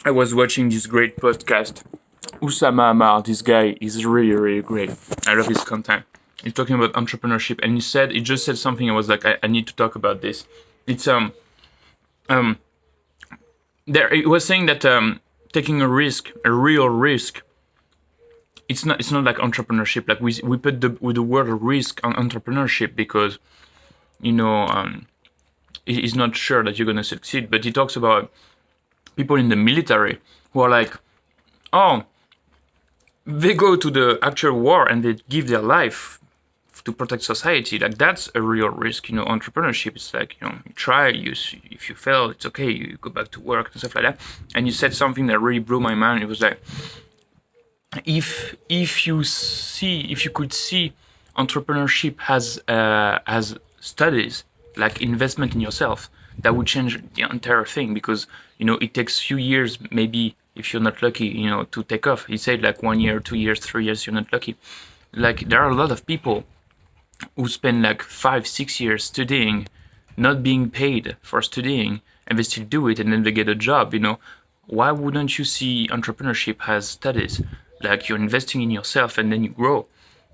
I was watching this great podcast. Oussama Ammar, this guy is really, really great. I love his content. He's talking about entrepreneurship, and he just said something. I was like, I need to talk about this. It's um there. It was saying that taking a risk, a real risk. It's not like entrepreneurship. Like we put the word risk on entrepreneurship because you know he's not sure that you're gonna succeed. But he talks about people in the military who are like, oh, they go to the actual war and they give their life to protect society. Like that's a real risk. Entrepreneurship is like, you try, if you fail, it's okay. You go back to work and stuff like that. And you said something that really blew my mind. It was like, if you could see entrepreneurship as studies, like investment in yourself, that would change the entire thing, because it takes few years, maybe if you're not lucky, to take off. He said like 1 year, 2 years, 3 years, you're not lucky. Like there are a lot of people who spend like 5-6 years studying, not being paid for studying, and they still do it, and then they get a job. Why wouldn't you see entrepreneurship as studies? Like you're investing in yourself, and then you grow,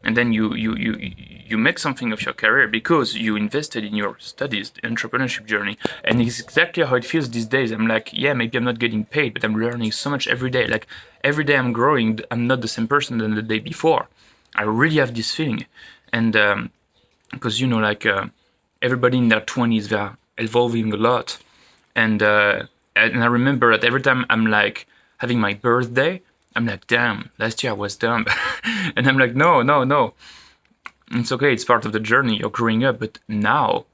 and then you make something of your career because you invested in your studies, the entrepreneurship journey. And it's exactly how it feels these days. I'm like, yeah, maybe I'm not getting paid, but I'm learning so much every day. Like every day I'm growing. I'm not the same person than the day before. I really have this feeling. And because everybody in their 20s, they're evolving a lot. And I remember that every time I'm like having my birthday, I'm like, damn, last year I was dumb. And I'm like, no. It's okay, it's part of the journey, you're growing up. But now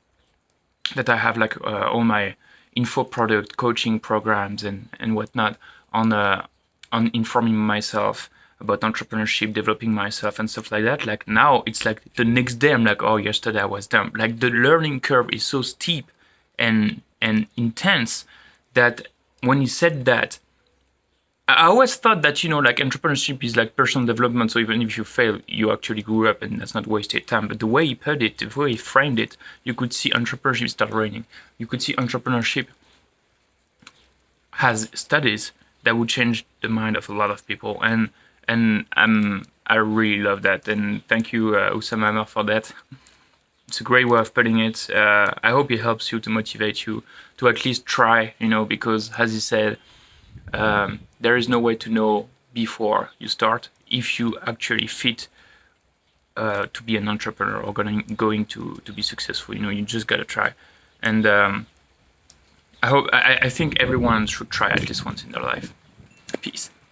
that I have like all my info product coaching programs and whatnot on informing myself about entrepreneurship, developing myself and stuff like that, like now it's like the next day I'm like, oh, yesterday I was dumb. Like the learning curve is so steep and intense that when he said that, I always thought that, like entrepreneurship is like personal development. So even if you fail, you actually grew up and that's not wasted time. But the way he put it, the way he framed it, you could see entrepreneurship start raining. You could see entrepreneurship has studies that would change the mind of a lot of people. And I really love that. And thank you, Oussama Ammar, for that. It's a great way of putting it. I hope it helps you, to motivate you to at least try, because as he said, there is no way to know before you start if you actually fit to be an entrepreneur or going to be successful. You just gotta try. And I think everyone should try at least once in their life. Peace.